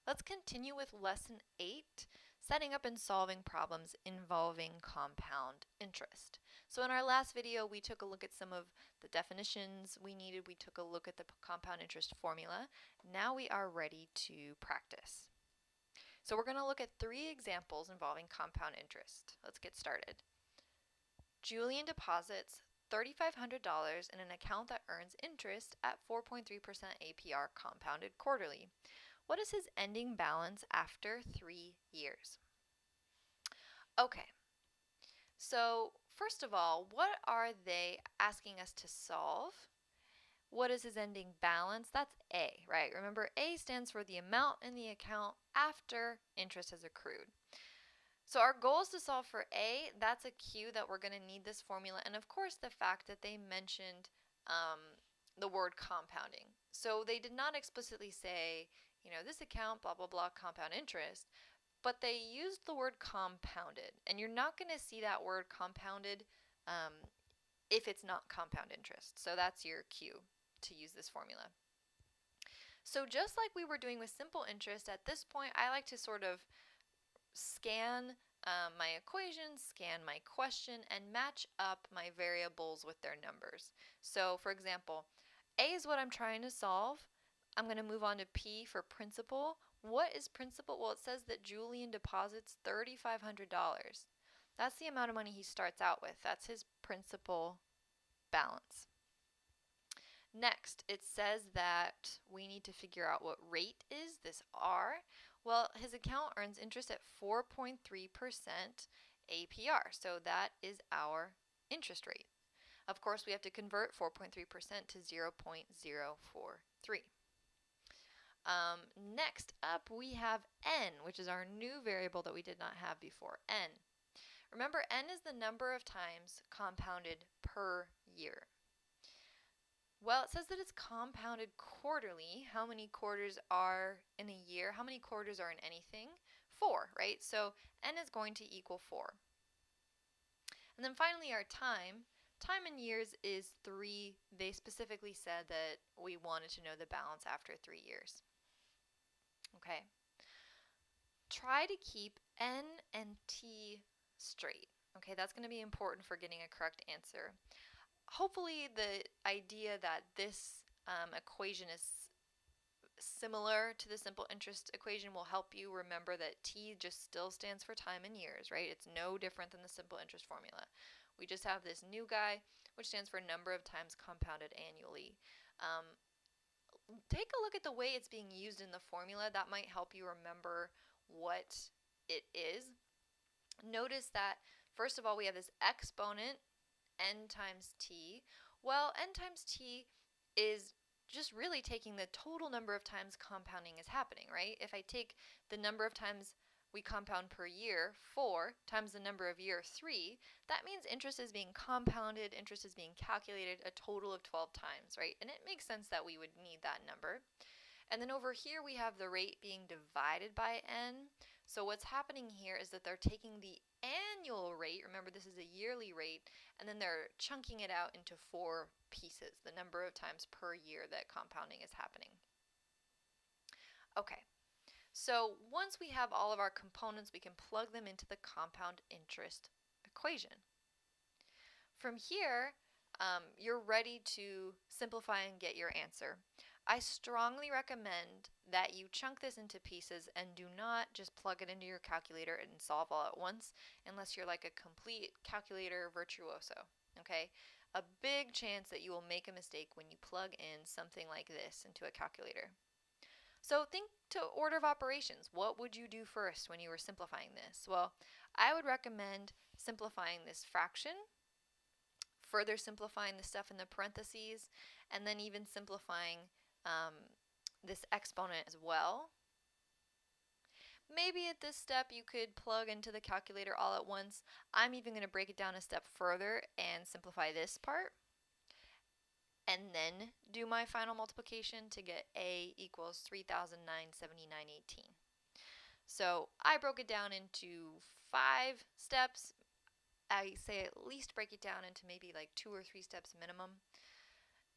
Let's continue with lesson 8, setting up and solving problems involving compound interest. So in our last video, we took a look at some of the definitions we needed. We took a look at the compound interest formula. Now we are ready to practice. So we're going to look at 3 examples involving compound interest. Let's get started. Julian deposits $3,500 in an account that earns interest at 4.3% APR compounded quarterly. What is his ending balance after 3 years? Okay, so first of all, what are they asking us to solve? What is his ending balance? That's A, right? Remember, A stands for the amount in the account after interest has accrued. So our goal is to solve for A. That's a cue that we're going to need this formula. And of course, the fact that they mentioned the word compounding. So they did not explicitly say, this account, blah, blah, blah, compound interest. But they used the word compounded. And you're not going to see that word compounded if it's not compound interest. So that's your cue to use this formula. So just like we were doing with simple interest, at this point, I like to sort of scan my equations, scan my question, and match up my variables with their numbers. So for example, A is what I'm trying to solve. I'm going to move on to P for principal. What is principal? Well, it says that Julian deposits $3,500. That's the amount of money he starts out with. That's his principal balance. Next, it says that we need to figure out what rate is, this R. Well, his account earns interest at 4.3% APR, so that is our interest rate. Of course, we have to convert 4.3% to 0.043. Next up, we have N, which is our new variable that we did not have before, N. Remember, N is the number of times compounded per year. Well, it says that it's compounded quarterly. How many quarters are in a year? How many quarters are in anything? 4, right? So N is going to equal 4. And then finally our time. Time in years is 3. They specifically said that we wanted to know the balance after 3 years. Okay. Try to keep N and T straight. Okay, that's going to be important for getting a correct answer. Hopefully the idea that this equation is similar to the simple interest equation will help you remember that T just still stands for time in years, right? It's no different than the simple interest formula. We just have this new guy, which stands for number of times compounded annually. Take a look at the way it's being used in the formula. That might help you remember what it is. Notice that, first of all, we have this exponent, n times t. Well, n times t is just really taking the total number of times compounding is happening, right? If I take the number of times we compound per year, 4, times the number of year, 3, that means interest is being compounded, interest is being calculated a total of 12 times, right? And it makes sense that we would need that number. And then over here we have the rate being divided by n. So what's happening here is that they're taking the annual rate, remember this is a yearly rate, and then they're chunking it out into 4 pieces, the number of times per year that compounding is happening. Okay, so once we have all of our components, we can plug them into the compound interest equation. From here, you're ready to simplify and get your answer. I strongly recommend that you chunk this into pieces and do not just plug it into your calculator and solve all at once unless you're like a complete calculator virtuoso, okay? A big chance that you will make a mistake when you plug in something like this into a calculator. So think to order of operations. What would you do first when you were simplifying this? Well, I would recommend simplifying this fraction, further simplifying the stuff in the parentheses, and then even simplifying this exponent as well. Maybe at this step you could plug into the calculator all at once. I'm even going to break it down a step further and simplify this part, and then do my final multiplication to get A equals 3,979.18. So I broke it down into 5 steps. I say at least break it down into maybe like 2 or 3 steps minimum.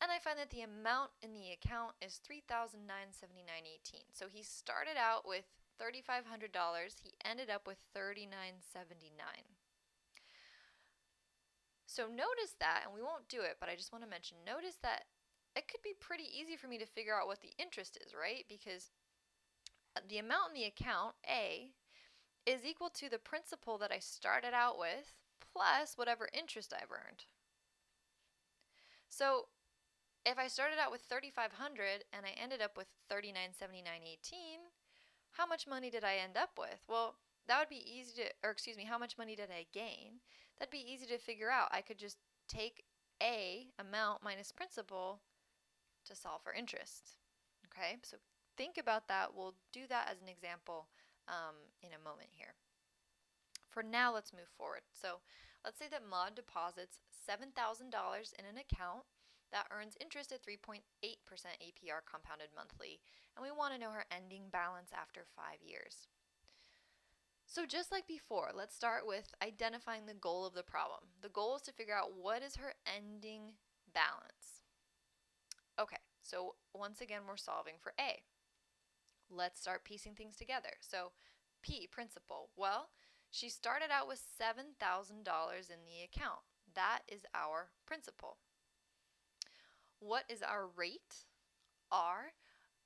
And I find that the amount in the account is $3,979.18. So he started out with $3,500. He ended up with $3,979. So notice that, and we won't do it, but I just want to mention, notice that it could be pretty easy for me to figure out what the interest is, right? Because the amount in the account, A, is equal to the principal that I started out with plus whatever interest I've earned. So if I started out with $3,500 and I ended up with $3,979.18, how much money did I end up with? Well, that would be easy to, or excuse me, how much money did I gain? That'd be easy to figure out. I could just take A, amount minus principal, to solve for interest. Okay, so think about that. We'll do that as an example in a moment here. For now, let's move forward. So let's say that Maud deposits $7,000 in an account that earns interest at 3.8% APR compounded monthly, and we want to know her ending balance after 5 years. So just like before, let's start with identifying the goal of the problem. The goal is to figure out what is her ending balance. Okay, so once again, we're solving for A. Let's start piecing things together. So P, principal. Well, she started out with $7,000 in the account. That is our principal. What is our rate? R.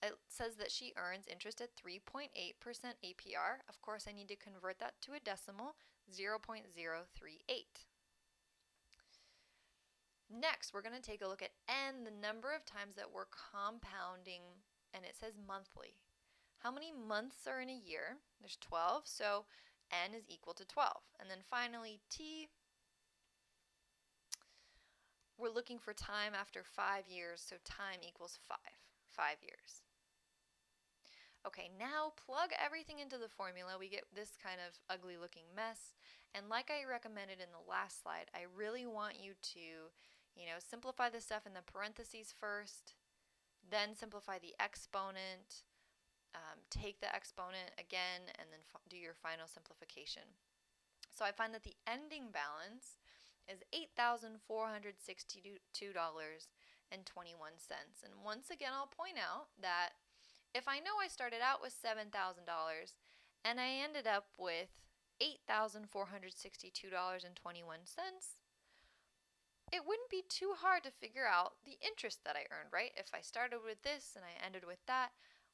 It says that she earns interest at 3.8% APR. Of course, I need to convert that to a decimal, 0.038. Next, we're going to take a look at N, the number of times that we're compounding, and it says monthly. How many months are in a year? There's 12, so N is equal to 12. And then finally, T, we're looking for time after 5 years, so time equals 5 years. Okay, now plug everything into the formula. We get this kind of ugly looking mess. And like I recommended in the last slide, I really want you to, simplify the stuff in the parentheses first, then simplify the exponent, take the exponent again, and then do your final simplification. So I find that the ending balance is $8,462.21. And once again, I'll point out that if I know I started out with $7,000 and I ended up with $8,462.21, it wouldn't be too hard to figure out the interest that I earned, right? If I started with this and I ended with that,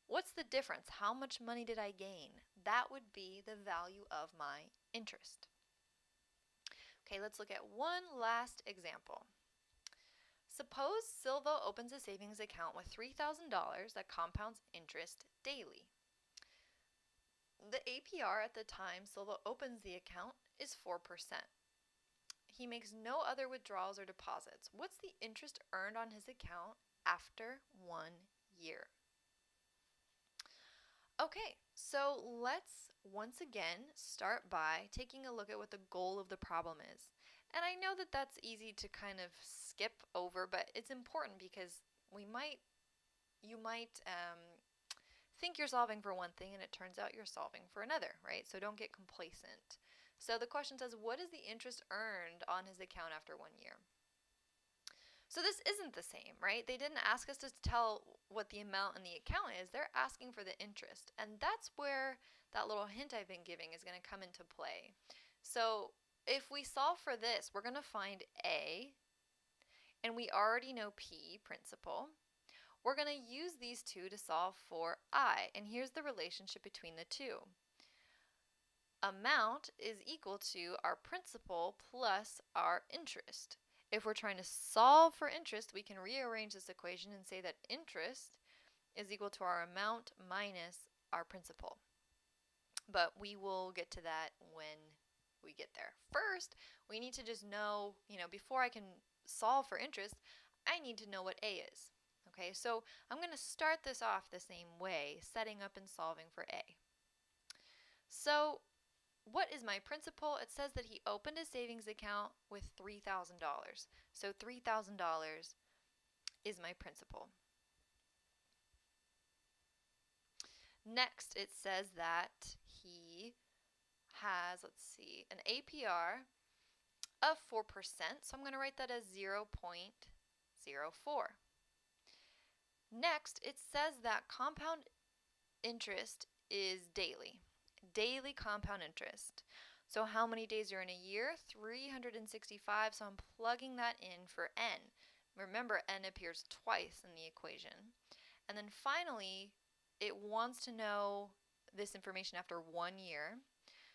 what's the difference? How much money did I gain? That would be the value of my interest. Okay, let's look at one last example. Suppose Silva opens a savings account with $3,000 that compounds interest daily. The APR at the time Silva opens the account is 4%. He makes no other withdrawals or deposits. What's the interest earned on his account after 1 year? Okay, so let's once again start by taking a look at what the goal of the problem is. And I know that that's easy to kind of skip over, but it's important because you might think you're solving for one thing and it turns out you're solving for another, right? So don't get complacent. So the question says, what is the interest earned on his account after 1 year? So this isn't the same, right? They didn't ask us to tell what the amount in the account is. They're asking for the interest. And that's where that little hint I've been giving is going to come into play. So if we solve for this, we're going to find A, and we already know P, principal. We're going to use these two to solve for I, and here's the relationship between the two. Amount is equal to our principal plus our interest. If we're trying to solve for interest, we can rearrange this equation and say that interest is equal to our amount minus our principal. But we will get to that when we get there. First, we need to just know, before I can solve for interest, I need to know what A is. Okay, so I'm going to start this off the same way, setting up and solving for A. So what is my principal? It says that he opened a savings account with $3,000. So $3,000 is my principal. Next, it says that he has, an APR of 4%. So I'm going to write that as 0.04. Next, it says that compound interest is daily. Daily compound interest. So how many days are in a year? 365, so I'm plugging that in for n. Remember, n appears twice in the equation. And then finally, it wants to know this information after 1 year.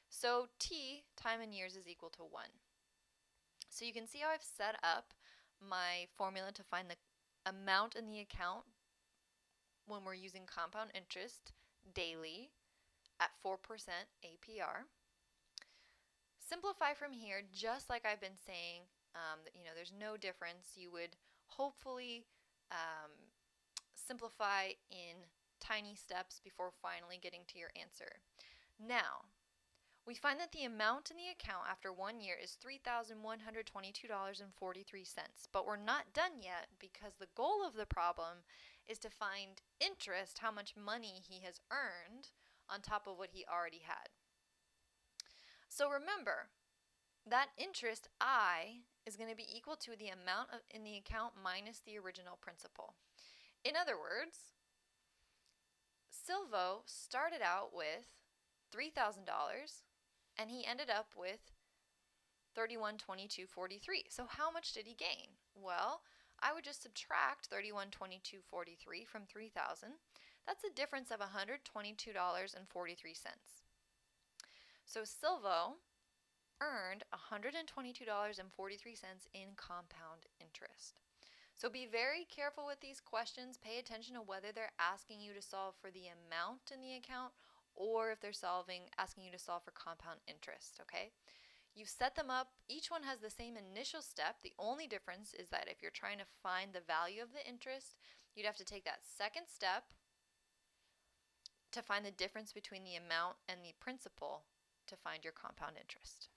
So t, time in years, is equal to 1. So you can see how I've set up my formula to find the amount in the account when we're using compound interest daily at 4% APR. Simplify from here, just like I've been saying, there's no difference. You would hopefully simplify in tiny steps before finally getting to your answer. Now, we find that the amount in the account after 1 year is $3,122.43, but we're not done yet because the goal of the problem is to find interest, how much money he has earned on top of what he already had. So remember, that interest, I, is going to be equal to the amount in the account minus the original principal. In other words, Silvo started out with $3,000 and he ended up with $31,22.43. So how much did he gain? Well, I would just subtract $31,22.43 from $3,000. That's a difference of $122.43. So Silvo earned $122.43 in compound interest. So be very careful with these questions. Pay attention to whether they're asking you to solve for the amount in the account or if they're asking you to solve for compound interest, okay? You set them up, each one has the same initial step. The only difference is that if you're trying to find the value of the interest, you'd have to take that second step to find the difference between the amount and the principal to find your compound interest.